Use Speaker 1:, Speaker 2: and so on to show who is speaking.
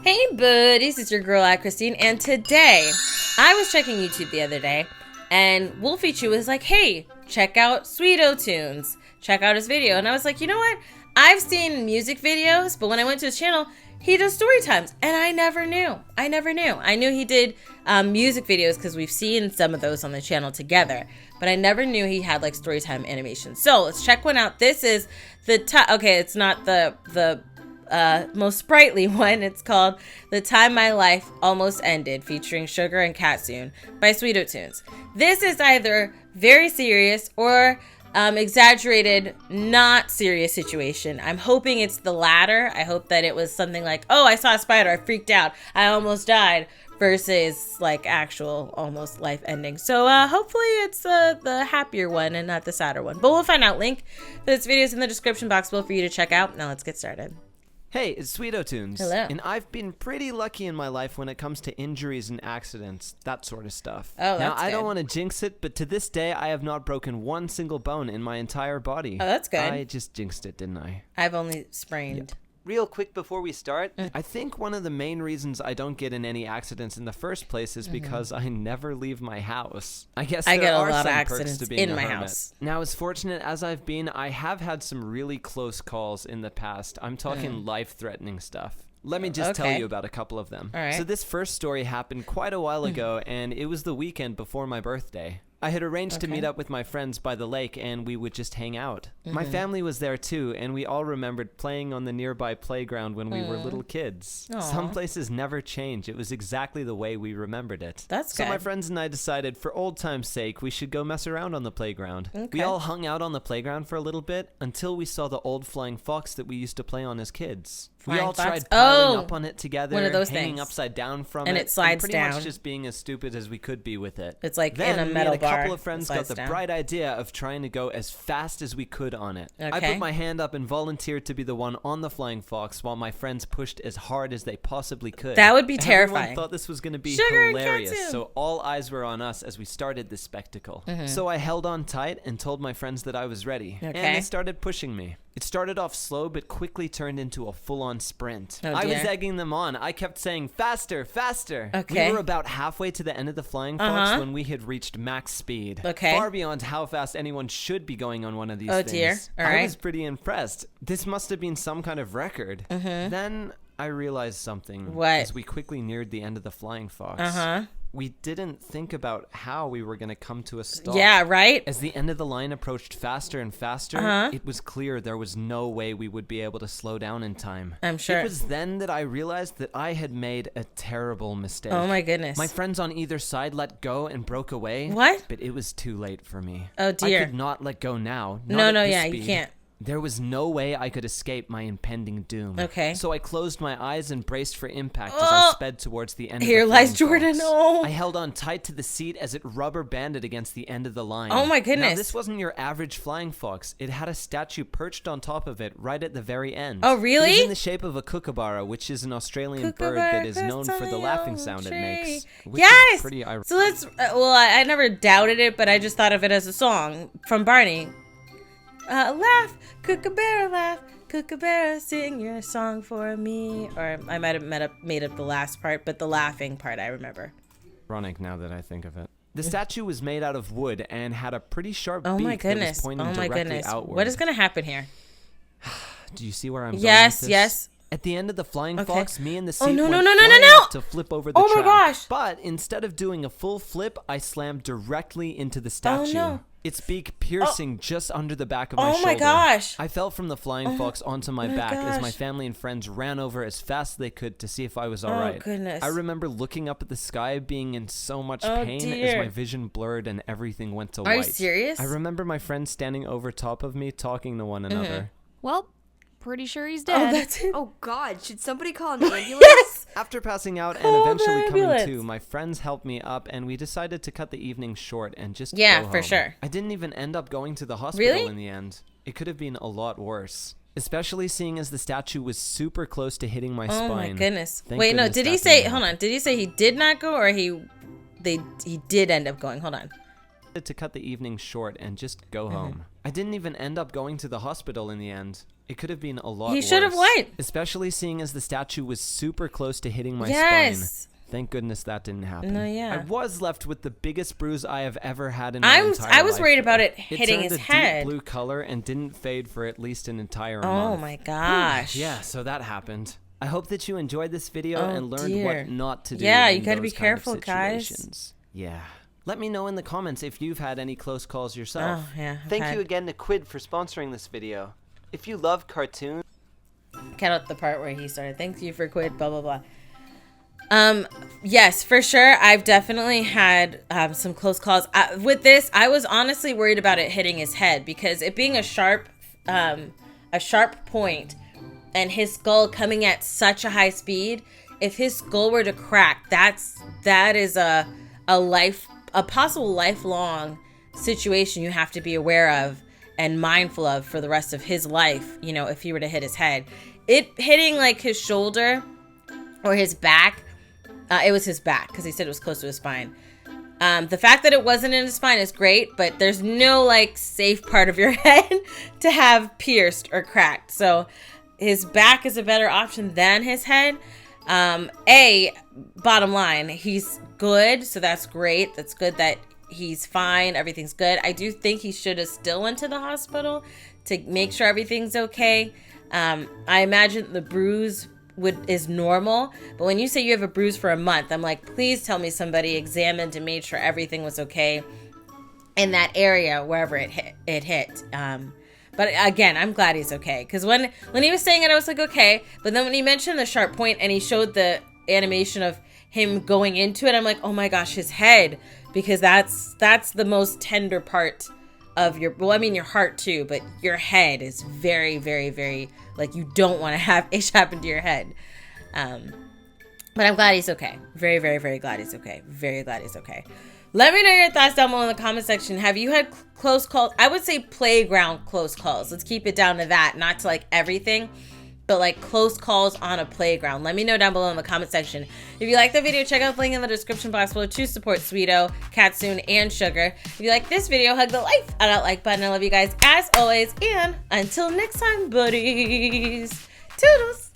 Speaker 1: Hey buddies, it's your girl AyChristene, and today I was checking YouTube the other day and Wolfie Chew was like, hey, check out SweetoTOONS, check out his video. And I was like, you know what? I've seen music videos, but when I went to his channel, he does story times, and I never knew. I knew he did music videos because we've seen some of those on the channel together, but I never knew he had like story time animations. So let's check one out. This is the okay, it's not the most sprightly one. It's called The Time My Life Almost Ended, featuring Shgurr Katzun by SweetoTOONS. This is either very serious or exaggerated, not serious situation. I'm hoping it's the latter. I hope that it was something like, oh, I saw a spider, I freaked out, I almost died, versus like actual almost life ending. So hopefully it's the happier one and not the sadder one. But we'll find out. Link for this video is in the description box below for you to check out. Now let's get started.
Speaker 2: Hey, it's SweetoTOONS.
Speaker 1: Hello.
Speaker 2: And I've been pretty lucky in my life when it comes to injuries and accidents, that sort of stuff.
Speaker 1: Oh, that's
Speaker 2: Now, I
Speaker 1: good.
Speaker 2: don't want to jinx it, but to this day, I have not broken one single bone in my entire body.
Speaker 1: Oh, that's good.
Speaker 2: I just jinxed it, didn't I?
Speaker 1: I've only sprained.
Speaker 2: Real quick before we start, I think one of the main reasons I don't get in any accidents in the first place is because I never leave my house. I guess
Speaker 1: I
Speaker 2: there
Speaker 1: get a
Speaker 2: are
Speaker 1: lot of
Speaker 2: some
Speaker 1: accidents
Speaker 2: perks to being
Speaker 1: in
Speaker 2: a
Speaker 1: my
Speaker 2: hermit.
Speaker 1: house.
Speaker 2: Now, as fortunate as I've been, I have had some really close calls in the past. I'm talking life-threatening stuff. Let me just tell
Speaker 1: Okay.
Speaker 2: you about a couple of them.
Speaker 1: All right.
Speaker 2: So this first story happened quite a while ago, and it was the weekend before my birthday. I had arranged to meet up with my friends by the lake, and we would just hang out. My family was there too, and we all remembered playing on the nearby playground when we were little kids.
Speaker 1: Aw.
Speaker 2: Some places never change. It was exactly the way we remembered it.
Speaker 1: That's
Speaker 2: So my
Speaker 1: good.
Speaker 2: friends and I decided, for old time's sake, we should go mess around on the playground.
Speaker 1: Okay.
Speaker 2: We all hung out on the playground for a little bit until we saw the old flying fox that we used to play on as kids. We
Speaker 1: Flying
Speaker 2: all
Speaker 1: fox?
Speaker 2: tried piling
Speaker 1: Oh,
Speaker 2: up on it together,
Speaker 1: one of those
Speaker 2: hanging
Speaker 1: things.
Speaker 2: upside down from
Speaker 1: And
Speaker 2: it,
Speaker 1: it slides
Speaker 2: pretty
Speaker 1: down.
Speaker 2: much just being as stupid as we could be with it.
Speaker 1: It's like
Speaker 2: Then
Speaker 1: in a
Speaker 2: me
Speaker 1: metal
Speaker 2: and a
Speaker 1: bar.
Speaker 2: couple of
Speaker 1: It
Speaker 2: friends got
Speaker 1: slides
Speaker 2: the
Speaker 1: down.
Speaker 2: bright idea of trying to go as fast as we could on it. I
Speaker 1: Okay.
Speaker 2: put my hand up and volunteered to be the one on the flying fox while my friends pushed as hard as they possibly could.
Speaker 1: That would be
Speaker 2: Everyone
Speaker 1: terrifying.
Speaker 2: thought this was going to be
Speaker 1: Shgurr
Speaker 2: hilarious,
Speaker 1: Katzun.
Speaker 2: so all eyes were on us as we started this spectacle. So I held on tight and told my friends that I was ready, and
Speaker 1: Okay.
Speaker 2: they started pushing me. It started off slow, but quickly turned into a full-on sprint.
Speaker 1: Oh,
Speaker 2: I was
Speaker 1: dear.
Speaker 2: egging them on. I kept saying, faster, faster.
Speaker 1: Okay.
Speaker 2: We were about halfway to the end of the flying fox when we had reached max speed.
Speaker 1: Okay.
Speaker 2: Far beyond how fast anyone should be going on one of these
Speaker 1: Oh,
Speaker 2: things.
Speaker 1: dear. All
Speaker 2: I
Speaker 1: right.
Speaker 2: was pretty impressed. This must have been some kind of record. Then I realized something.
Speaker 1: What?
Speaker 2: As we quickly neared the end of the flying fox.
Speaker 1: Uh-huh.
Speaker 2: We didn't think about how we were going to come to a stop.
Speaker 1: Yeah, right?
Speaker 2: As the end of the line approached faster and faster, it was clear there was no way we would be able to slow down in time.
Speaker 1: I'm sure.
Speaker 2: It was then that I realized that I had made a terrible mistake.
Speaker 1: Oh my goodness.
Speaker 2: My friends on either side let go and broke away.
Speaker 1: What?
Speaker 2: But it was too late for me.
Speaker 1: Oh, dear.
Speaker 2: I could not let go now.
Speaker 1: No,
Speaker 2: not at this
Speaker 1: yeah, you
Speaker 2: speed.
Speaker 1: can't.
Speaker 2: There was no way I could escape my impending doom.
Speaker 1: Okay.
Speaker 2: So I closed my eyes and braced for impact as
Speaker 1: Oh!
Speaker 2: I sped towards the end
Speaker 1: Here
Speaker 2: of the
Speaker 1: lies
Speaker 2: flying
Speaker 1: Jordan.
Speaker 2: fox.
Speaker 1: Oh.
Speaker 2: I held on tight to the seat as it rubber banded against the end of the line.
Speaker 1: Oh my goodness.
Speaker 2: Now, this wasn't your average flying fox. It had a statue perched on top of it right at the very end.
Speaker 1: Oh, really?
Speaker 2: It was in the shape of a kookaburra, which is an Australian bird that is known for the laughing sound it makes. Which
Speaker 1: Yes!
Speaker 2: Is pretty ironic.
Speaker 1: So let's, well, I never doubted it, but I just thought of it as a song from Barney. Laugh, kookaburra, laugh, kookaburra, sing your song for me. Or I might have made up the last part, but the laughing part I remember.
Speaker 2: Ironic now that I think of it. The statue was made out of wood and had a pretty sharp
Speaker 1: Oh
Speaker 2: beak
Speaker 1: my
Speaker 2: that was
Speaker 1: goodness.
Speaker 2: pointing
Speaker 1: Oh my
Speaker 2: directly
Speaker 1: goodness.
Speaker 2: outward.
Speaker 1: What is going to happen here?
Speaker 2: Do you see where I'm going
Speaker 1: Yes,
Speaker 2: with this?
Speaker 1: yes.
Speaker 2: At the end of the flying
Speaker 1: Okay.
Speaker 2: fox, me and the
Speaker 1: Oh,
Speaker 2: seat
Speaker 1: no,
Speaker 2: went
Speaker 1: no, no, no,
Speaker 2: flying
Speaker 1: no, no!
Speaker 2: up to flip over the
Speaker 1: Oh my
Speaker 2: track.
Speaker 1: gosh.
Speaker 2: But instead of doing a full flip, I slammed directly into the statue.
Speaker 1: Oh, no.
Speaker 2: Its beak piercing just under the back of my
Speaker 1: Oh
Speaker 2: shoulder.
Speaker 1: my gosh.
Speaker 2: I fell from the flying fox onto my back as my
Speaker 1: gosh.
Speaker 2: family and friends ran over as fast as they could to see if I was all
Speaker 1: Oh,
Speaker 2: right.
Speaker 1: goodness.
Speaker 2: I remember looking up at the sky, being in so much
Speaker 1: Oh,
Speaker 2: pain as
Speaker 1: dear.
Speaker 2: my vision blurred and everything went to
Speaker 1: Are
Speaker 2: white.
Speaker 1: you serious?
Speaker 2: I remember my friends standing over top of me talking to one another.
Speaker 3: Well, pretty sure he's dead.
Speaker 1: Oh, that's it.
Speaker 3: Oh, God. Should somebody call an ambulance?
Speaker 1: Yes!
Speaker 2: After passing out
Speaker 1: Call
Speaker 2: and
Speaker 1: the
Speaker 2: eventually coming
Speaker 1: ambulance.
Speaker 2: to, my friends helped me up and we decided to cut the evening short and just
Speaker 1: Yeah,
Speaker 2: go
Speaker 1: for
Speaker 2: home.
Speaker 1: sure.
Speaker 2: I didn't even end up going to the hospital
Speaker 1: Really?
Speaker 2: in the end. It could have been a lot worse. Especially seeing as the statue was super close to hitting my spine.
Speaker 1: Oh my goodness.
Speaker 2: Thank
Speaker 1: Wait, no,
Speaker 2: goodness
Speaker 1: did he
Speaker 2: that
Speaker 1: say,
Speaker 2: didn't
Speaker 1: hold
Speaker 2: happen.
Speaker 1: on, did he say he did not go or he did end up going? Hold on.
Speaker 2: To cut the evening short and just go home. I didn't even end up going to the hospital in the end. It could have been a lot worse.
Speaker 1: He should have went.
Speaker 2: Especially seeing as the statue was super close to hitting my
Speaker 1: Yes.
Speaker 2: spine. Thank goodness that didn't happen.
Speaker 1: No, yeah.
Speaker 2: I was left with the biggest bruise I have ever had in my entire life.
Speaker 1: I was worried about it hitting
Speaker 2: turned
Speaker 1: his
Speaker 2: a
Speaker 1: head.
Speaker 2: deep blue color and didn't fade for at least an entire
Speaker 1: Oh
Speaker 2: month.
Speaker 1: my gosh.
Speaker 2: Yeah, so that happened. I hope that you enjoyed this video and learned
Speaker 1: dear.
Speaker 2: what not to do.
Speaker 1: Yeah,
Speaker 2: in
Speaker 1: you gotta be
Speaker 2: those kind of
Speaker 1: careful, guys.
Speaker 2: situations. Yeah. Let me know in the comments if you've had any close calls yourself.
Speaker 1: Oh, yeah. I've
Speaker 2: Thank
Speaker 1: had-
Speaker 2: you again to Quid for sponsoring this video. If you love cartoons,
Speaker 1: Cut out the part where he started. Thank you for quid, blah, blah, blah. Yes, for sure. I've definitely had some close calls. With this, I was honestly worried about it hitting his head because it being a sharp point and his skull coming at such a high speed, if his skull were to crack, that is a possible lifelong situation you have to be aware of and mindful of for the rest of his life, you know, if he were to hit his head. It hitting like his shoulder or his back, it was his back because he said it was close to his spine. The fact that it wasn't in his spine is great, but there's no like safe part of your head to have pierced or cracked. So his back is a better option than his head. Bottom line, he's good, so that's great. That's good that he's fine. Everything's good. I do think he should have still went to the hospital to make sure everything's okay. I imagine the bruise is normal, but when you say you have a bruise for a month, I'm like, please tell me somebody examined and made sure everything was okay in that area wherever it hit. But again, I'm glad he's okay, because when he was saying it, I was like, okay. But then when he mentioned the sharp point and he showed the animation of him going into it, I'm like, oh my gosh, his head, because that's the most tender part of your heart too, but your head is very, very, very, like, you don't want to have it happen to your head. But I'm glad he's okay. Very, very, very glad he's okay. Very glad he's okay. Let me know your thoughts down below in the comment section. Have you had close calls? I would say playground close calls. Let's keep it down to that, not to like everything, but like close calls on a playground. Let me know down below in the comment section. If you like the video, check out the link in the description box below to support Sweeto, Katzun, and Shgurr. If you like this video, hug the life out of that like button. I love you guys as always, and until next time, buddies. Toodles.